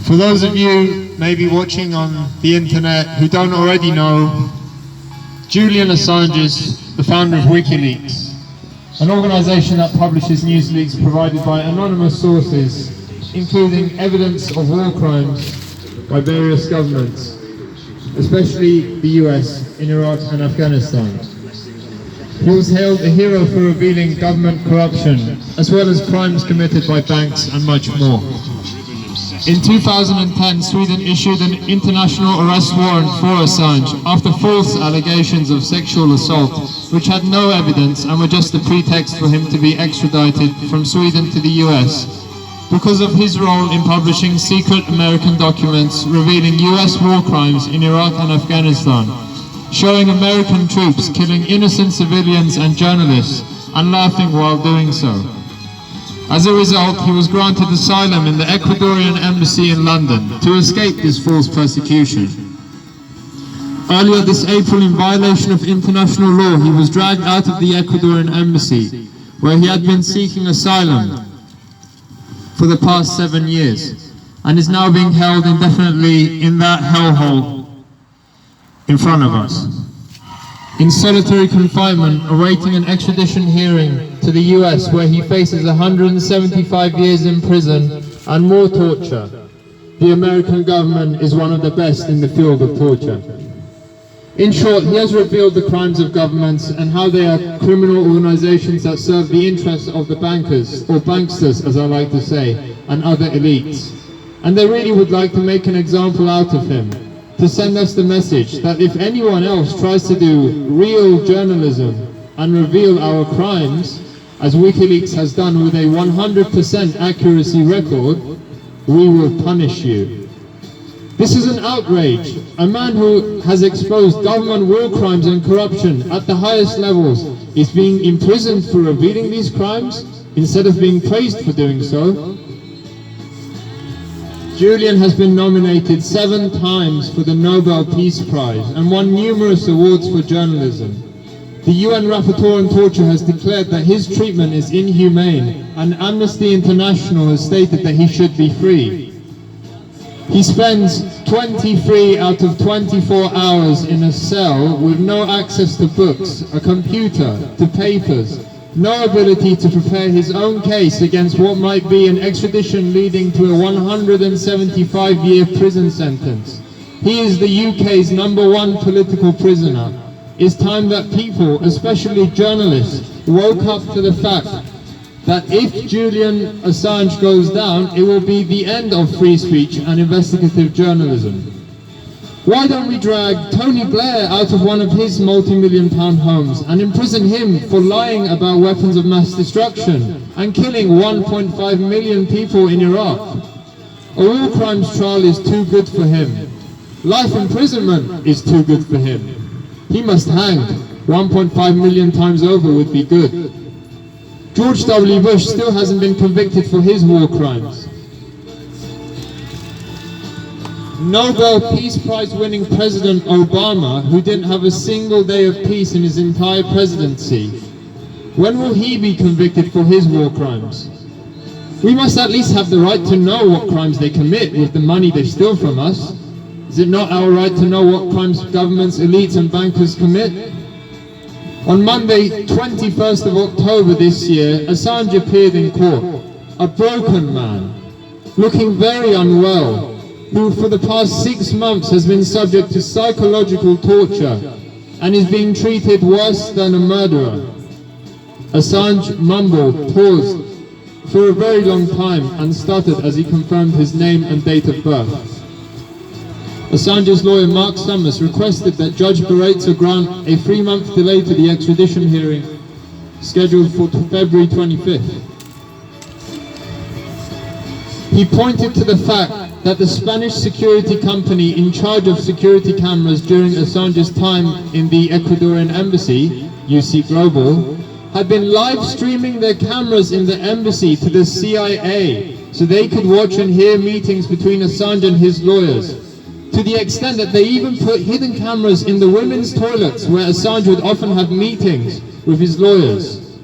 For those of you maybe watching on the internet who don't already know, Julian Assange is the founder of WikiLeaks, an organization that publishes news leaks provided by anonymous sources, including evidence of war crimes by various governments, especially the US in Iraq and Afghanistan. He was hailed a hero for revealing government corruption, as well as crimes committed by banks and much more. In 2010, Sweden issued an international arrest warrant for Assange after false allegations of sexual assault, which had no evidence and were just a pretext for him to be extradited from Sweden to the US, because of his role in publishing secret American documents revealing US war crimes in Iraq and Afghanistan, showing American troops killing innocent civilians and journalists and laughing while doing so. As a result, he was granted asylum in the Ecuadorian embassy in London to escape this false persecution. Earlier this April, in violation of international law, he was dragged out of the Ecuadorian embassy, where he had been seeking asylum for the past 7 years, and is now being held indefinitely in that hellhole in front of us, in solitary confinement, awaiting an extradition hearing to the US, where he faces 175 years in prison and more torture. The American government is one of the best in the field of torture. In short, he has revealed the crimes of governments and how they are criminal organizations that serve the interests of the bankers, or banksters as I like to say, and other elites. And they really would like to make an example out of him, to send us the message that if anyone else tries to do real journalism and reveal our crimes, as WikiLeaks has done with a 100% accuracy record, we will punish you. This is an outrage. A man who has exposed government war crimes and corruption at the highest levels is being imprisoned for revealing these crimes instead of being praised for doing so. Julian has been nominated 7 times for the Nobel Peace Prize and won numerous awards for journalism. The UN Rapporteur on Torture has declared that his treatment is inhumane, and Amnesty International has stated that he should be free. He spends 23 out of 24 hours in a cell with no access to books, a computer, to papers, no ability to prepare his own case against what might be an extradition leading to a 175-year prison sentence. He is the UK's #1 political prisoner. It's time that people, especially journalists, woke up to the fact that if Julian Assange goes down, it will be the end of free speech and investigative journalism. Why don't we drag Tony Blair out of one of his multi-million-pound homes and imprison him for lying about weapons of mass destruction and killing 1.5 million people in Iraq? A war crimes trial is too good for him. Life imprisonment is too good for him. He must hang 1.5 million times over would be good. George W. Bush still hasn't been convicted for his war crimes. Nobel Peace Prize winning President Obama, who didn't have a single day of peace in his entire presidency, when will he be convicted for his war crimes? We must at least have the right to know what crimes they commit with the money they steal from us. Is it not our right to know what crimes governments, elites and bankers commit? On Monday, 21st of October this year, Assange appeared in court, a broken man, looking very unwell, who for the past 6 months has been subject to psychological torture and is being treated worse than a murderer. Assange mumbled, paused for a very long time and stuttered as he confirmed his name and date of birth. Assange's lawyer Mark Summers requested that Judge Barreto grant a 3-month delay to the extradition hearing scheduled for February 25th. He pointed to the fact that the Spanish security company in charge of security cameras during Assange's time in the Ecuadorian embassy, UC Global, had been live streaming their cameras in the embassy to the CIA so they could watch and hear meetings between Assange and his lawyers, to the extent that they even put hidden cameras in the women's toilets where Assange would often have meetings with his lawyers.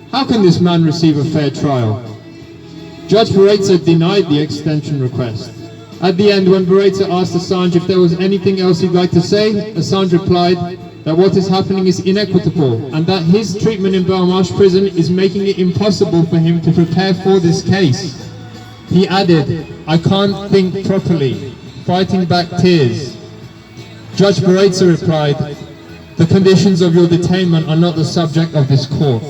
How can this man receive a fair trial? Judge Barreto denied the extension request. At the end, when Barreto asked Assange if there was anything else he'd like to say, Assange replied that what is happening is inequitable and that his treatment in Belmarsh prison is making it impossible for him to prepare for this case. He added, "I can't think properly," fighting back tears. Judge Barreto replied, "The conditions of your detainment are not the subject of this court."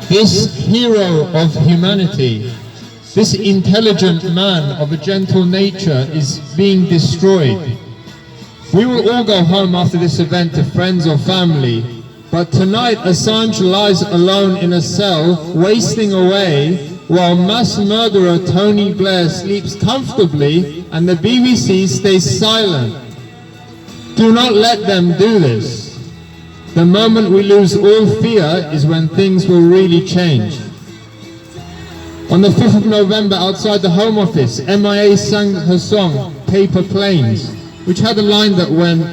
This hero of humanity, this intelligent man of a gentle nature is being destroyed. We will all go home after this event to friends or family, but tonight Assange lies alone in a cell, wasting away, while mass murderer Tony Blair sleeps comfortably and the BBC stays silent. Do not let them do this. The moment we lose all fear is when things will really change. On the 5th of November, outside the Home Office, MIA sang her song, Paper Planes, which had a line that went,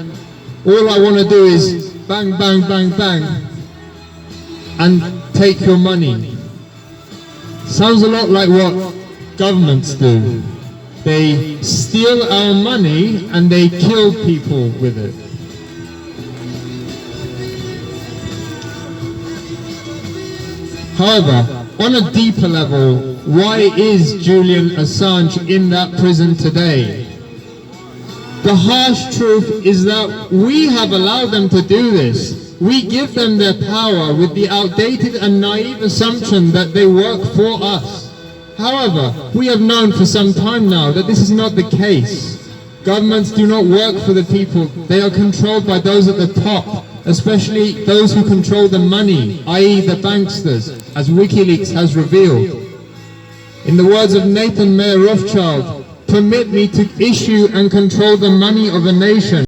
"All I want to do is bang, bang, bang, bang, and take your money." Sounds a lot like what governments do. They steal our money and they kill people with it. However, on a deeper level, why is Julian Assange in that prison today? The harsh truth is that we have allowed them to do this. We give them their power with the outdated and naive assumption that they work for us. However, we have known for some time now that this is not the case. Governments do not work for the people. They are controlled by those at the top, especially those who control the money, i.e. the banksters, as WikiLeaks has revealed. In the words of Nathan Mayer Rothschild, "Permit me to issue and control the money of a nation."